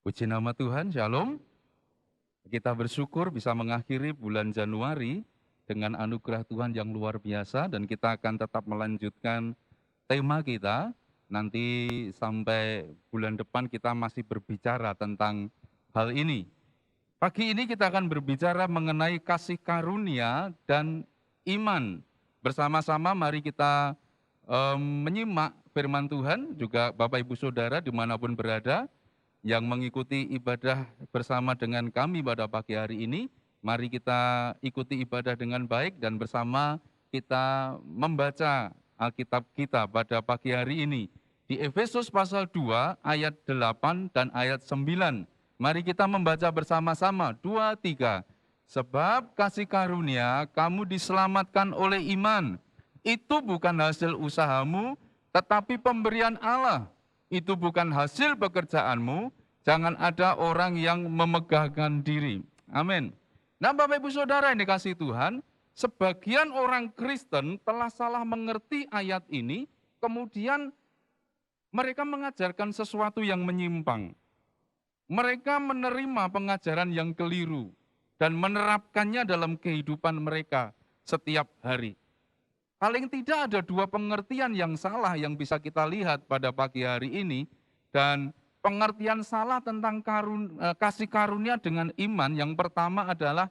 Puji nama Tuhan, Shalom. Kita bersyukur bisa mengakhiri bulan Januari dengan anugerah Tuhan yang luar biasa dan kita akan tetap melanjutkan tema kita. Nanti sampai bulan depan kita masih berbicara tentang hal ini. Pagi ini kita akan berbicara mengenai kasih karunia dan iman. Bersama-sama mari kita menyimak firman Tuhan, juga Bapak Ibu Saudara dimanapun berada, yang mengikuti ibadah bersama dengan kami pada pagi hari ini. Mari kita ikuti ibadah dengan baik dan bersama kita membaca Alkitab kita pada pagi hari ini. Di Efesus pasal 2 ayat 8 dan ayat 9. Mari kita membaca bersama-sama, 2, 3. Sebab kasih karunia kamu diselamatkan oleh iman. Itu bukan hasil usahamu, tetapi pemberian Allah. Itu bukan hasil pekerjaanmu, jangan ada orang yang memegahkan diri. Amin. Nah, Bapak Ibu Saudara yang dikasihi Tuhan, sebagian orang Kristen telah salah mengerti ayat ini, kemudian mereka mengajarkan sesuatu yang menyimpang. Mereka menerima pengajaran yang keliru dan menerapkannya dalam kehidupan mereka setiap hari. Paling tidak ada dua pengertian yang salah yang bisa kita lihat pada pagi hari ini, dan pengertian salah tentang kasih karunia dengan iman yang pertama adalah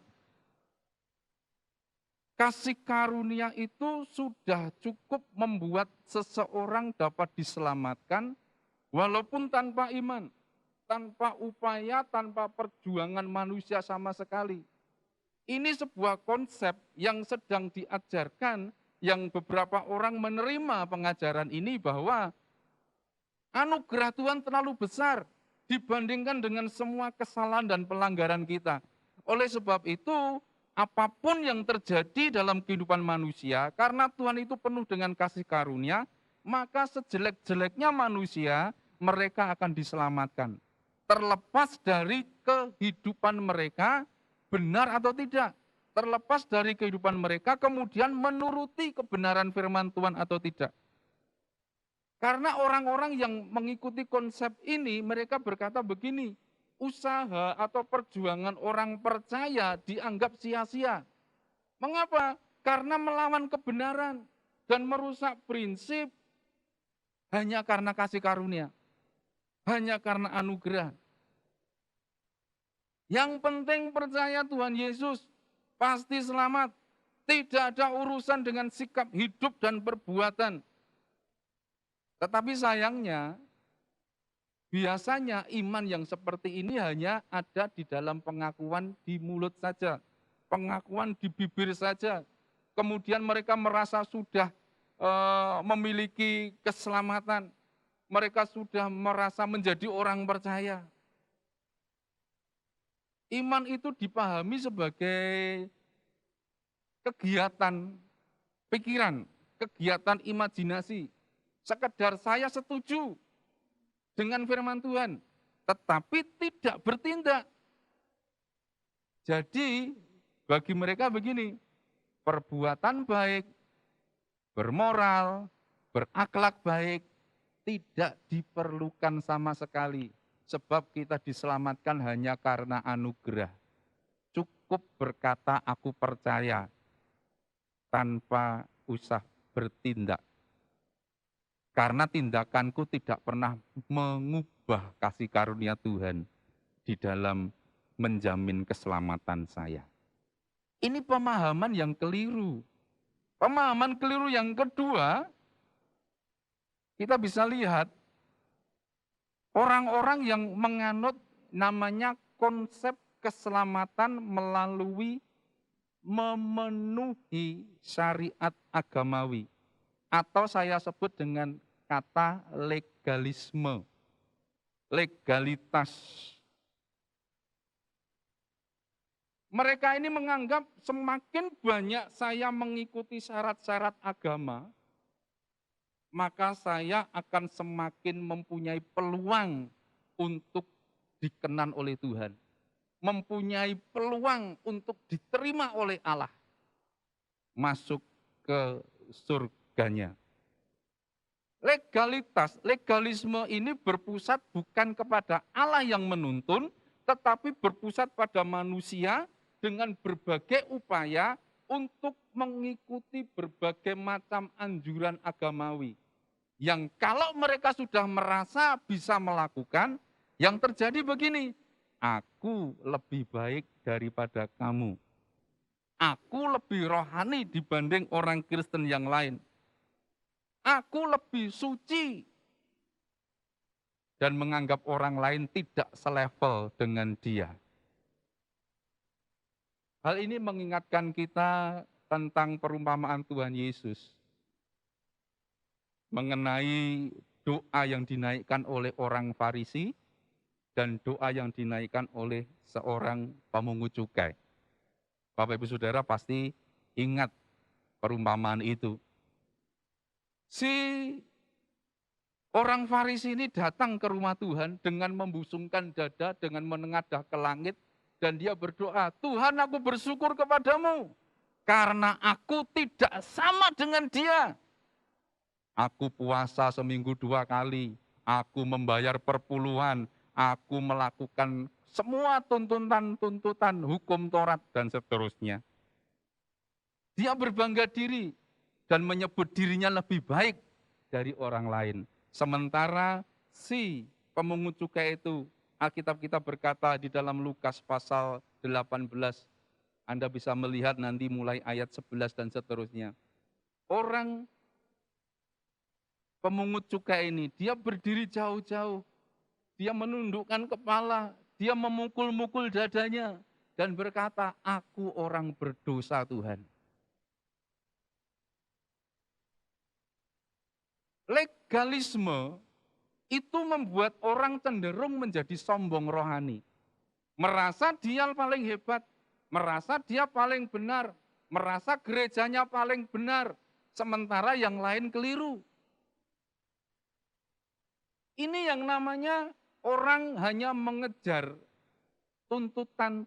kasih karunia itu sudah cukup membuat seseorang dapat diselamatkan walaupun tanpa iman, tanpa upaya, tanpa perjuangan manusia sama sekali. Ini sebuah konsep yang sedang diajarkan, yang beberapa orang menerima pengajaran ini bahwa anugerah Tuhan terlalu besar dibandingkan dengan semua kesalahan dan pelanggaran kita. Oleh sebab itu, apapun yang terjadi dalam kehidupan manusia, karena Tuhan itu penuh dengan kasih karunia, maka sejelek-jeleknya manusia, mereka akan diselamatkan. Terlepas dari kehidupan mereka, benar atau tidak. Terlepas dari kehidupan mereka, kemudian menuruti kebenaran firman Tuhan atau tidak. Karena orang-orang yang mengikuti konsep ini, mereka berkata begini, usaha atau perjuangan orang percaya dianggap sia-sia. Mengapa? Karena melawan kebenaran dan merusak prinsip hanya karena kasih karunia, hanya karena anugerah. Yang penting percaya Tuhan Yesus, pasti selamat. Tidak ada urusan dengan sikap hidup dan perbuatan. Tetapi sayangnya, biasanya iman yang seperti ini hanya ada di dalam pengakuan di mulut saja, pengakuan di bibir saja. Kemudian mereka merasa sudah memiliki keselamatan, mereka sudah merasa menjadi orang percaya. Iman itu dipahami sebagai kegiatan pikiran, kegiatan imajinasi. Sekedar saya setuju dengan firman Tuhan, tetapi tidak bertindak. Jadi bagi mereka begini, perbuatan baik, bermoral, berakhlak baik, tidak diperlukan sama sekali. Sebab kita diselamatkan hanya karena anugerah. Cukup berkata aku percaya, tanpa usah bertindak. Karena tindakanku tidak pernah mengubah kasih karunia Tuhan di dalam menjamin keselamatan saya. Ini pemahaman yang keliru. Pemahaman keliru yang kedua, kita bisa lihat orang-orang yang menganut namanya konsep keselamatan melalui memenuhi syariat agamawi. Atau saya sebut dengan kata legalisme, legalitas. Mereka ini menganggap semakin banyak saya mengikuti syarat-syarat agama, maka saya akan semakin mempunyai peluang untuk dikenan oleh Tuhan. Mempunyai peluang untuk diterima oleh Allah. Masuk ke surganya. Legalisme ini berpusat bukan kepada Allah yang menuntun, tetapi berpusat pada manusia dengan berbagai upaya untuk mengikuti berbagai macam anjuran agamawi. Yang kalau mereka sudah merasa bisa melakukan, yang terjadi begini, aku lebih baik daripada kamu. Aku lebih rohani dibanding orang Kristen yang lain. Aku lebih suci dan menganggap orang lain tidak selevel dengan dia. Hal ini mengingatkan kita tentang perumpamaan Tuhan Yesus mengenai doa yang dinaikkan oleh orang Farisi dan doa yang dinaikkan oleh seorang pemungut cukai. Bapak Ibu Saudara pasti ingat perumpamaan itu. Si orang Farisi ini datang ke rumah Tuhan dengan membusungkan dada, dengan menengadah ke langit, dan dia berdoa, Tuhan aku bersyukur kepadamu, karena aku tidak sama dengan dia. Aku puasa seminggu 2 kali, aku membayar perpuluhan, aku melakukan semua tuntutan hukum Taurat, dan seterusnya. Dia berbangga diri dan menyebut dirinya lebih baik dari orang lain. Sementara si pemungut cukai itu, Alkitab kita berkata di dalam Lukas pasal 18, Anda bisa melihat nanti mulai ayat 11 dan seterusnya. Orang pemungut cukai ini, dia berdiri jauh-jauh, dia menundukkan kepala, dia memukul-mukul dadanya, dan berkata, aku orang berdosa Tuhan. Legalisme itu membuat orang cenderung menjadi sombong rohani. Merasa dia paling hebat, merasa dia paling benar, merasa gerejanya paling benar, sementara yang lain keliru. Ini yang namanya orang hanya mengejar tuntutan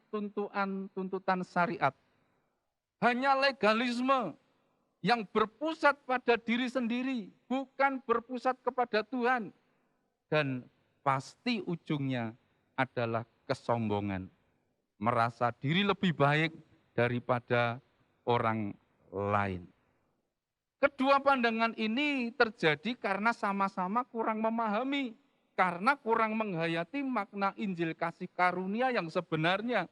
syariat. Hanya legalisme yang berpusat pada diri sendiri, bukan berpusat kepada Tuhan. Dan pasti ujungnya adalah kesombongan. Merasa diri lebih baik daripada orang lain. Kedua pandangan ini terjadi karena sama-sama kurang memahami, karena kurang menghayati makna Injil kasih karunia yang sebenarnya.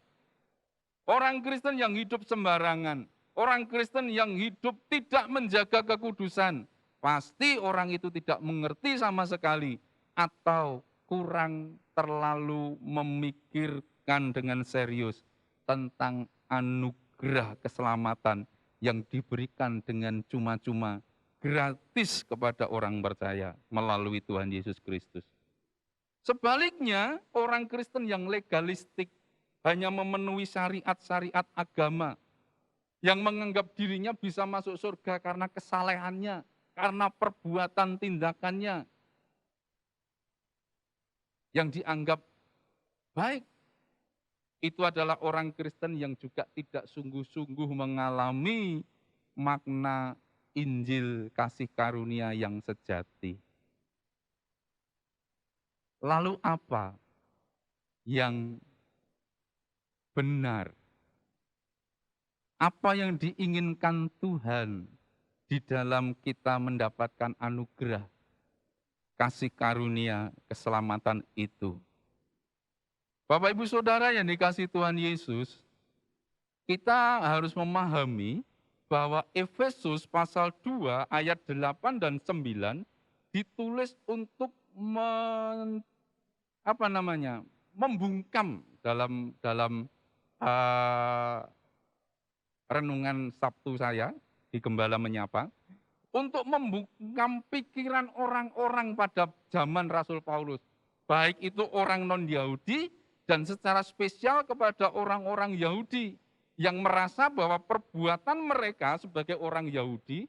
Orang Kristen yang hidup sembarangan, orang Kristen yang hidup tidak menjaga kekudusan, pasti orang itu tidak mengerti sama sekali atau kurang terlalu memikirkan dengan serius tentang anugerah keselamatan yang diberikan dengan cuma-cuma gratis kepada orang percaya melalui Tuhan Yesus Kristus. Sebaliknya, orang Kristen yang legalistik hanya memenuhi syariat-syariat agama, yang menganggap dirinya bisa masuk surga karena kesalehannya, karena perbuatan tindakannya, yang dianggap baik. Itu adalah orang Kristen yang juga tidak sungguh-sungguh mengalami makna Injil kasih karunia yang sejati. Lalu apa yang benar? Apa yang diinginkan Tuhan di dalam kita mendapatkan anugerah kasih karunia keselamatan itu? Bapak Ibu Saudara yang dikasihi Tuhan Yesus, kita harus memahami bahwa Efesus pasal 2 ayat 8 dan 9 ditulis untuk membungkam dalam renungan Sabtu saya di Gembala Menyapa, untuk membungkam pikiran orang-orang pada zaman Rasul Paulus, baik itu orang non-Yahudi dan secara spesial kepada orang-orang Yahudi yang merasa bahwa perbuatan mereka sebagai orang Yahudi,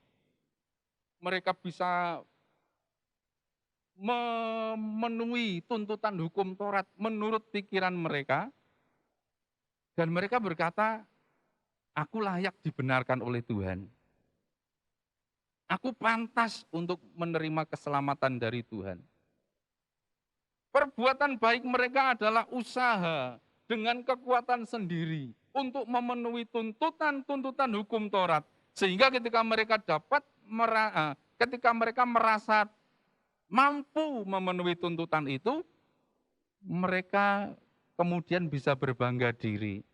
mereka bisa memenuhi tuntutan hukum Taurat menurut pikiran mereka, dan mereka berkata, aku layak dibenarkan oleh Tuhan. Aku pantas untuk menerima keselamatan dari Tuhan. Perbuatan baik mereka adalah usaha dengan kekuatan sendiri untuk memenuhi tuntutan-tuntutan hukum Taurat. Sehingga ketika mereka ketika mereka merasa mampu memenuhi tuntutan itu, mereka kemudian bisa berbangga diri.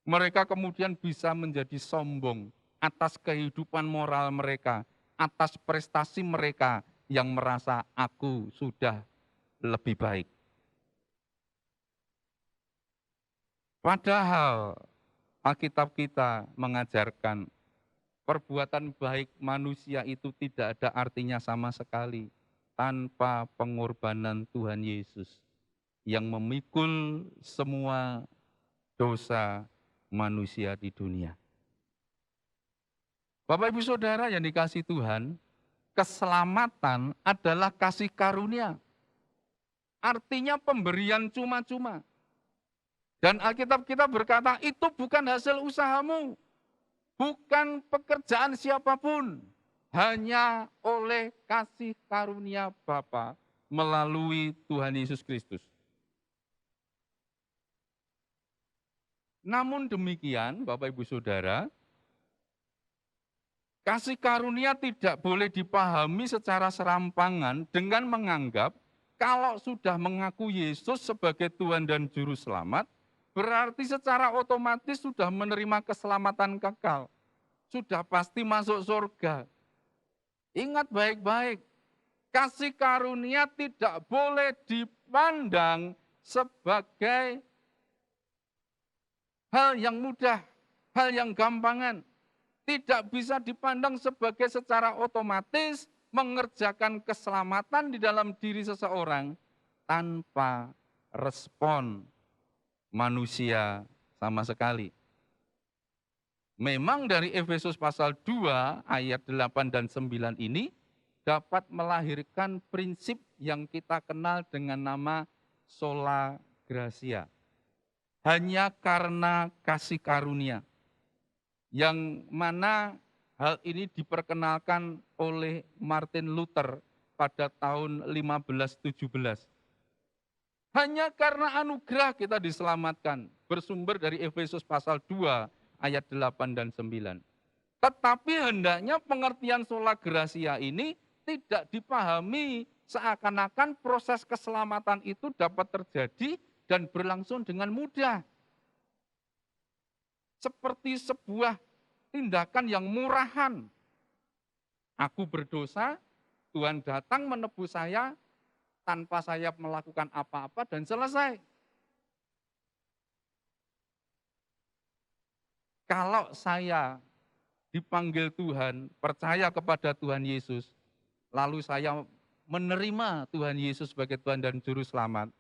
Mereka kemudian bisa menjadi sombong atas kehidupan moral mereka, atas prestasi mereka yang merasa aku sudah lebih baik. Padahal Alkitab kita mengajarkan perbuatan baik manusia itu tidak ada artinya sama sekali tanpa pengorbanan Tuhan Yesus yang memikul semua dosa manusia di dunia. Bapak Ibu Saudara yang dikasihi Tuhan, keselamatan adalah kasih karunia. Artinya pemberian cuma-cuma. Dan Alkitab kita berkata, itu bukan hasil usahamu, bukan pekerjaan siapapun, hanya oleh kasih karunia Bapa melalui Tuhan Yesus Kristus. Namun demikian, Bapak Ibu Saudara, kasih karunia tidak boleh dipahami secara serampangan dengan menganggap kalau sudah mengaku Yesus sebagai Tuhan dan Juru Selamat, berarti secara otomatis sudah menerima keselamatan kekal. Sudah pasti masuk surga. Ingat baik-baik, kasih karunia tidak boleh dipandang sebagai hal yang mudah, hal yang gampangan. Tidak bisa dipandang sebagai secara otomatis mengerjakan keselamatan di dalam diri seseorang tanpa respon manusia sama sekali. Memang dari Efesus pasal 2 ayat 8 dan 9 ini dapat melahirkan prinsip yang kita kenal dengan nama sola gratia. Hanya karena kasih karunia. Yang mana hal ini diperkenalkan oleh Martin Luther pada tahun 1517. Hanya karena anugerah kita diselamatkan, bersumber dari Efesus pasal 2 ayat 8 dan 9. Tetapi hendaknya pengertian sola gratia ini tidak dipahami seakan-akan proses keselamatan itu dapat terjadi dan berlangsung dengan mudah. Seperti sebuah tindakan yang murahan. Aku berdosa, Tuhan datang menebus saya tanpa saya melakukan apa-apa dan selesai. Kalau saya dipanggil Tuhan, percaya kepada Tuhan Yesus, lalu saya menerima Tuhan Yesus sebagai Tuhan dan Juru Selamat,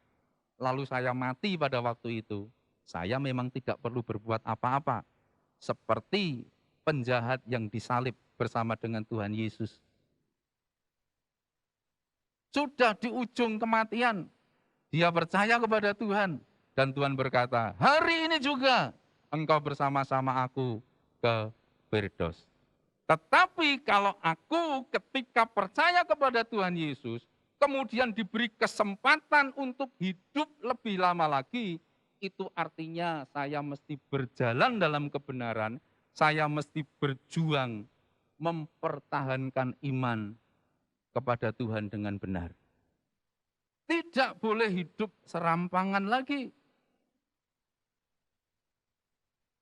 lalu saya mati pada waktu itu, saya memang tidak perlu berbuat apa-apa. Seperti penjahat yang disalib bersama dengan Tuhan Yesus. Sudah di ujung kematian, dia percaya kepada Tuhan. Dan Tuhan berkata, hari ini juga engkau bersama-sama aku ke Firdaus. Tetapi kalau aku ketika percaya kepada Tuhan Yesus, kemudian diberi kesempatan untuk hidup lebih lama lagi, itu artinya saya mesti berjalan dalam kebenaran, saya mesti berjuang mempertahankan iman kepada Tuhan dengan benar. Tidak boleh hidup serampangan lagi.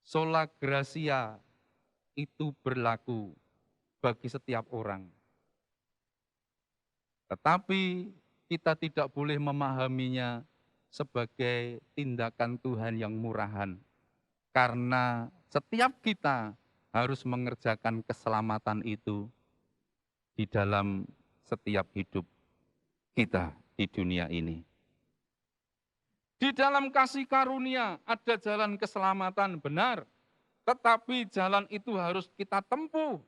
Sola gratia itu berlaku bagi setiap orang. Tetapi kita tidak boleh memahaminya sebagai tindakan Tuhan yang murahan. Karena setiap kita harus mengerjakan keselamatan itu di dalam setiap hidup kita di dunia ini. Di dalam kasih karunia ada jalan keselamatan benar, tetapi jalan itu harus kita tempuh.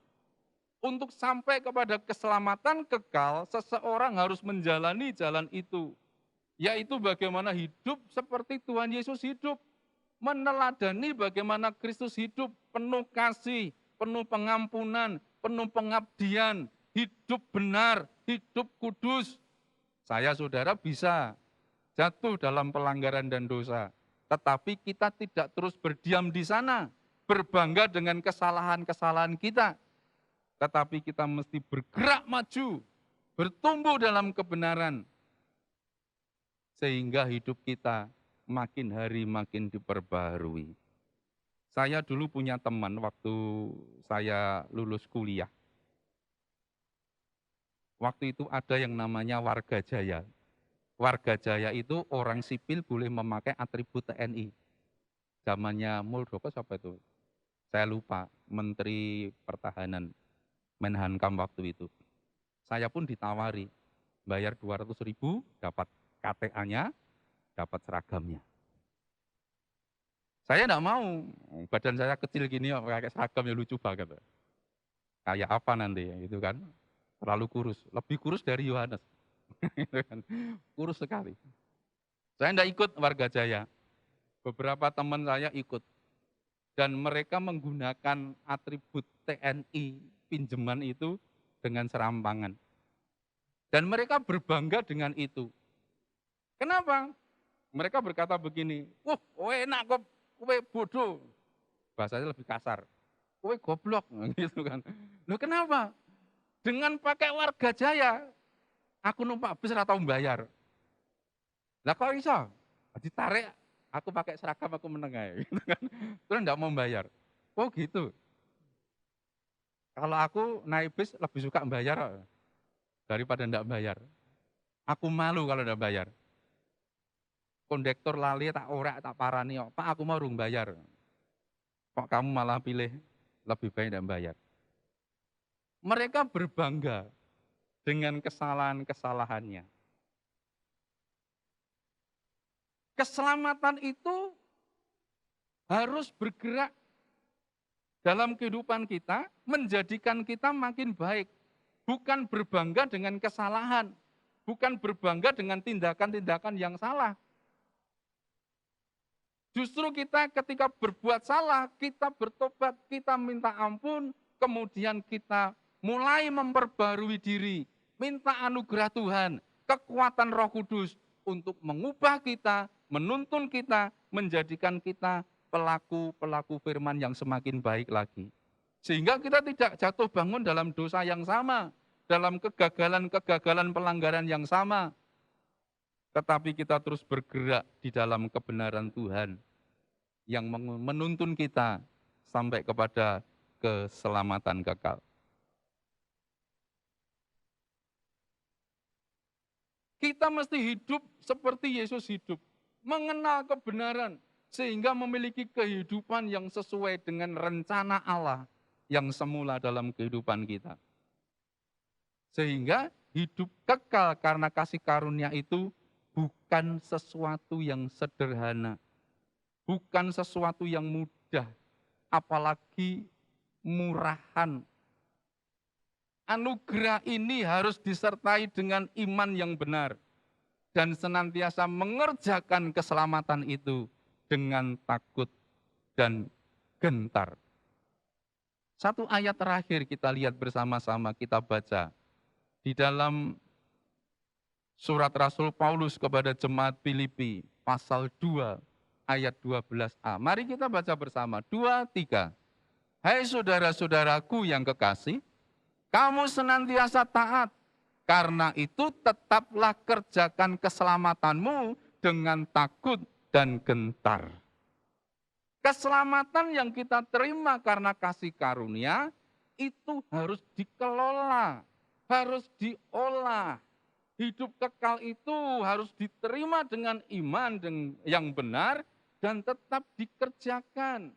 Untuk sampai kepada keselamatan kekal, seseorang harus menjalani jalan itu, yaitu bagaimana hidup seperti Tuhan Yesus hidup, meneladani bagaimana Kristus hidup, penuh kasih, penuh pengampunan, penuh pengabdian, hidup benar, hidup kudus. Saya saudara bisa jatuh dalam pelanggaran dan dosa. Tetapi kita tidak terus berdiam di sana, berbangga dengan kesalahan-kesalahan kita. Tetapi kita mesti bergerak maju, bertumbuh dalam kebenaran, sehingga hidup kita makin hari makin diperbaharui. Saya dulu punya teman waktu saya lulus kuliah. Waktu itu ada yang namanya Warga Jaya. Warga Jaya itu orang sipil boleh memakai atribut TNI. Zamannya Muldoko siapa itu? Saya lupa, Menteri Pertahanan, Menhankam waktu itu. Saya pun ditawari, bayar 200.000, dapat KTA-nya, dapat seragamnya. Saya enggak mau, badan saya kecil gini, pakai seragam ya lucu banget. Kayak apa nanti, gitu kan. Terlalu kurus, lebih kurus dari Yohanes. Kurus sekali. Saya enggak ikut Warga Jaya. Beberapa teman saya ikut. Dan mereka menggunakan atribut TNI pinjaman itu dengan serampangan. Dan mereka berbangga dengan itu. Kenapa? Mereka berkata begini, wah, kowe enak kok, kowe bodoh. Bahasanya lebih kasar. Kowe goblok, gitu kan. Loh kenapa? Dengan pakai Warga Jaya, aku numpak bis ora tau bayar. Lah kok iso? Ditarik, aku pakai seragam aku meneng ae, gitu kan. Terus enggak mau bayar. Oh gitu. Kalau aku naik bis lebih suka bayar daripada enggak bayar. Aku malu kalau enggak bayar. Kondektor lali tak ora tak parani kok. Pak aku mau urung bayar. Kok kamu malah pilih lebih baik enggak bayar. Mereka berbangga dengan kesalahan-kesalahannya. Keselamatan itu harus bergerak dalam kehidupan kita, menjadikan kita makin baik. Bukan berbangga dengan kesalahan, bukan berbangga dengan tindakan-tindakan yang salah. Justru kita ketika berbuat salah, kita bertobat, kita minta ampun, kemudian kita mulai memperbarui diri, minta anugerah Tuhan, kekuatan Roh Kudus untuk mengubah kita, menuntun kita, menjadikan kita pelaku-pelaku firman yang semakin baik lagi. Sehingga kita tidak jatuh bangun dalam dosa yang sama, dalam kegagalan-kegagalan pelanggaran yang sama, tetapi kita terus bergerak di dalam kebenaran Tuhan yang menuntun kita sampai kepada keselamatan kekal. Kita mesti hidup seperti Yesus hidup, mengenal kebenaran, sehingga memiliki kehidupan yang sesuai dengan rencana Allah yang semula dalam kehidupan kita. Sehingga hidup kekal karena kasih karunia itu bukan sesuatu yang sederhana, bukan sesuatu yang mudah, apalagi murahan. Anugerah ini harus disertai dengan iman yang benar dan senantiasa mengerjakan keselamatan itu dengan takut dan gentar. Satu ayat terakhir kita lihat bersama-sama, kita baca di dalam surat Rasul Paulus kepada jemaat Filipi, pasal 2, ayat 12a. Mari kita baca bersama, 2, 3. Hai saudara-saudaraku yang kekasih, kamu senantiasa taat, karena itu tetaplah kerjakan keselamatanmu dengan takut dan gentar. Keselamatan yang kita terima karena kasih karunia, itu harus dikelola, harus diolah. Hidup kekal itu harus diterima dengan iman yang benar dan tetap dikerjakan.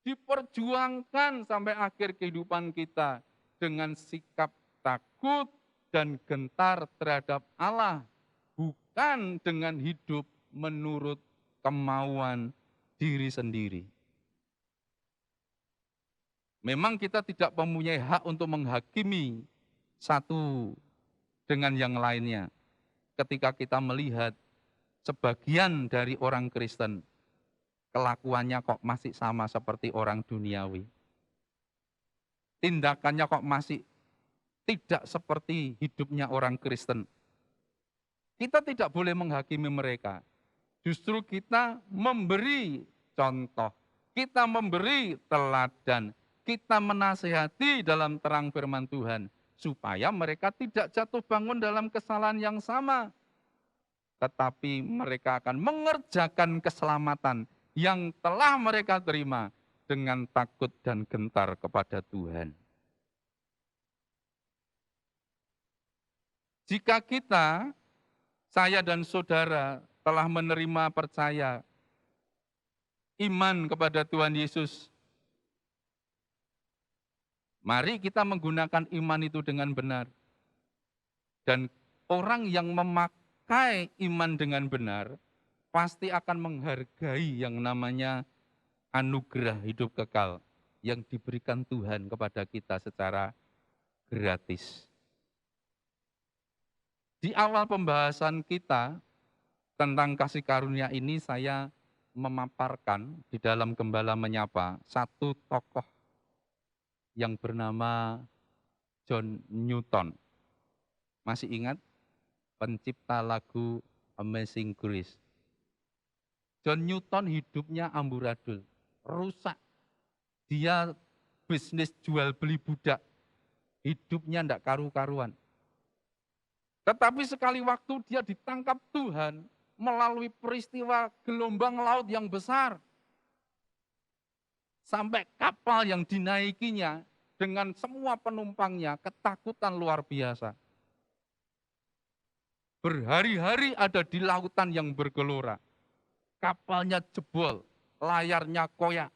Diperjuangkan sampai akhir kehidupan kita dengan sikap takut dan gentar terhadap Allah, bukan dengan hidup menurut kemauan diri sendiri. Memang kita tidak mempunyai hak untuk menghakimi satu dengan yang lainnya. Ketika kita melihat sebagian dari orang Kristen, kelakuannya kok masih sama seperti orang duniawi. tindakannya kok masih tidak seperti hidupnya orang Kristen. Kita tidak boleh menghakimi mereka. Justru kita memberi contoh, kita memberi teladan, kita menasihati dalam terang firman Tuhan, supaya mereka tidak jatuh bangun dalam kesalahan yang sama, tetapi mereka akan mengerjakan keselamatan yang telah mereka terima dengan takut dan gentar kepada Tuhan. Jika kita, saya dan saudara telah menerima percaya iman kepada Tuhan Yesus, mari kita menggunakan iman itu dengan benar. Dan orang yang memakai iman dengan benar, pasti akan menghargai yang namanya anugerah hidup kekal yang diberikan Tuhan kepada kita secara gratis. Di awal pembahasan kita tentang kasih karunia ini, saya memaparkan di dalam Gembala Menyapa satu tokoh yang bernama John Newton. Masih ingat? Pencipta lagu Amazing Grace. John Newton hidupnya amburadul, rusak. Dia bisnis jual beli budak, hidupnya tidak karu-karuan. Tetapi sekali waktu dia ditangkap Tuhan melalui peristiwa gelombang laut yang besar. Sampai kapal yang dinaikinya dengan semua penumpangnya ketakutan luar biasa. Berhari-hari ada di lautan yang bergelora. Kapalnya jebol, layarnya koyak.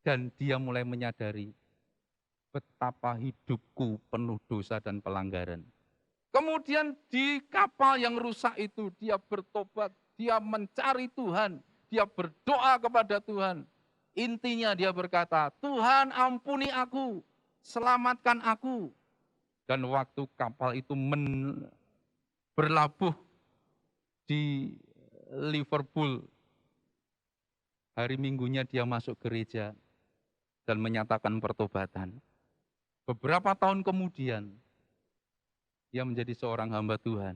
Dan dia mulai menyadari betapa hidupku penuh dosa dan pelanggaran. Kemudian di kapal yang rusak itu dia bertobat, dia mencari Tuhan, dia berdoa kepada Tuhan. Intinya dia berkata, Tuhan ampuni aku, selamatkan aku. Dan waktu kapal itu berlabuh di Liverpool, hari Minggunya dia masuk gereja dan menyatakan pertobatan. Beberapa tahun kemudian, dia menjadi seorang hamba Tuhan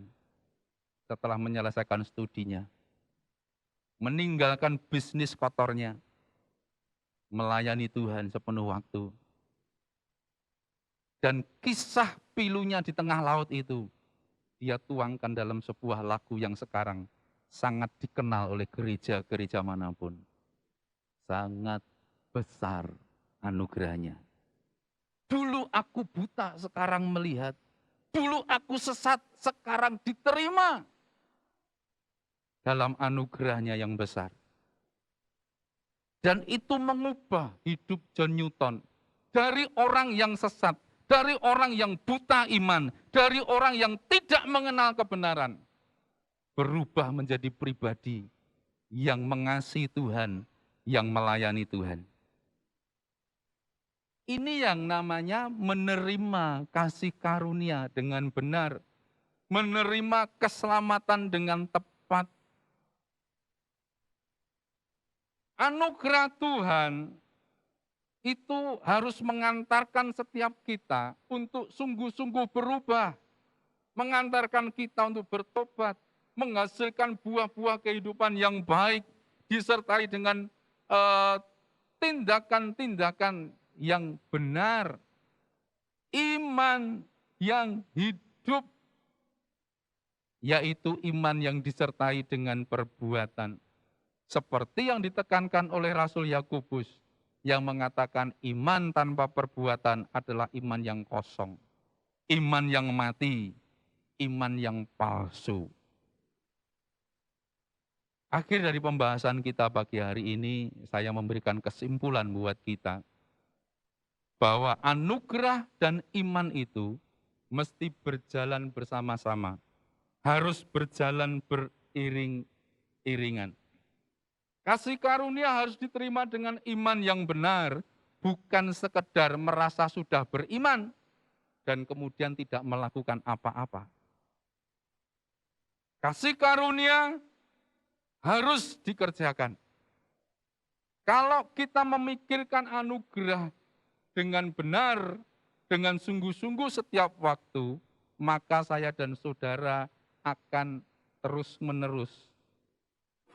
setelah menyelesaikan studinya. Meninggalkan bisnis kotornya, melayani Tuhan sepenuh waktu. Dan kisah pilunya di tengah laut itu, dia tuangkan dalam sebuah lagu yang sekarang sangat dikenal oleh gereja-gereja manapun. Sangat besar anugerahnya. Dulu aku buta, sekarang melihat. Dulu aku sesat, sekarang diterima. Dalam anugerahnya yang besar. Dan itu mengubah hidup John Newton. Dari orang yang sesat, dari orang yang buta iman, dari orang yang tidak mengenal kebenaran. Berubah menjadi pribadi yang mengasihi Tuhan, yang melayani Tuhan. Ini yang namanya menerima kasih karunia dengan benar. Menerima keselamatan dengan tepat. Anugerah Tuhan itu harus mengantarkan setiap kita untuk sungguh-sungguh berubah. Mengantarkan kita untuk bertobat. Menghasilkan buah-buah kehidupan yang baik. Disertai dengan tindakan-tindakan yang benar, iman yang hidup, yaitu iman yang disertai dengan perbuatan. Seperti yang ditekankan oleh Rasul Yakobus yang mengatakan iman tanpa perbuatan adalah iman yang kosong, iman yang mati, iman yang palsu. Akhir dari pembahasan kita pagi hari ini, saya memberikan kesimpulan buat kita bahwa anugerah dan iman itu mesti berjalan bersama-sama, harus berjalan beriring-iringan. Kasih karunia harus diterima dengan iman yang benar, bukan sekedar merasa sudah beriman dan kemudian tidak melakukan apa-apa. Kasih karunia harus dikerjakan. Kalau kita memikirkan anugerah dengan benar, dengan sungguh-sungguh setiap waktu, maka saya dan saudara akan terus-menerus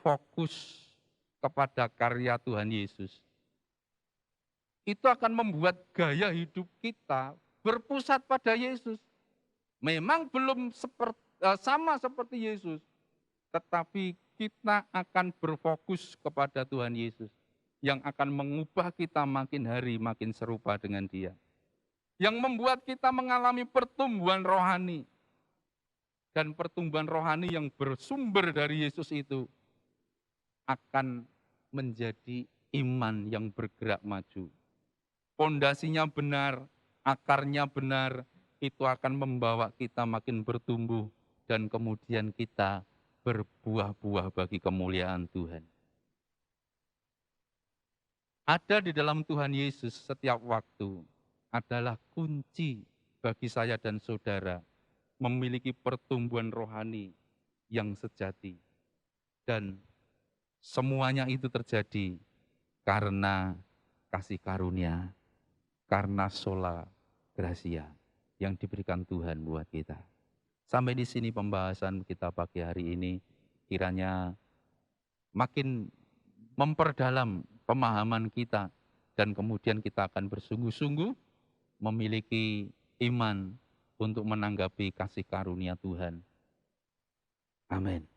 fokus kepada karya Tuhan Yesus. Itu akan membuat gaya hidup kita berpusat pada Yesus. Memang belum sama seperti Yesus, tetapi kita akan berfokus kepada Tuhan Yesus yang akan mengubah kita makin hari makin serupa dengan Dia. Yang membuat kita mengalami pertumbuhan rohani. Dan pertumbuhan rohani yang bersumber dari Yesus itu akan menjadi iman yang bergerak maju. Pondasinya benar, akarnya benar, itu akan membawa kita makin bertumbuh dan kemudian kita berbuah-buah bagi kemuliaan Tuhan. Ada di dalam Tuhan Yesus setiap waktu adalah kunci bagi saya dan saudara memiliki pertumbuhan rohani yang sejati. Dan semuanya itu terjadi karena kasih karunia, karena sola gracia yang diberikan Tuhan buat kita. Sampai di sini pembahasan kita pagi hari ini, kiranya makin memperdalam pemahaman kita dan kemudian kita akan bersungguh-sungguh memiliki iman untuk menanggapi kasih karunia Tuhan. Amin.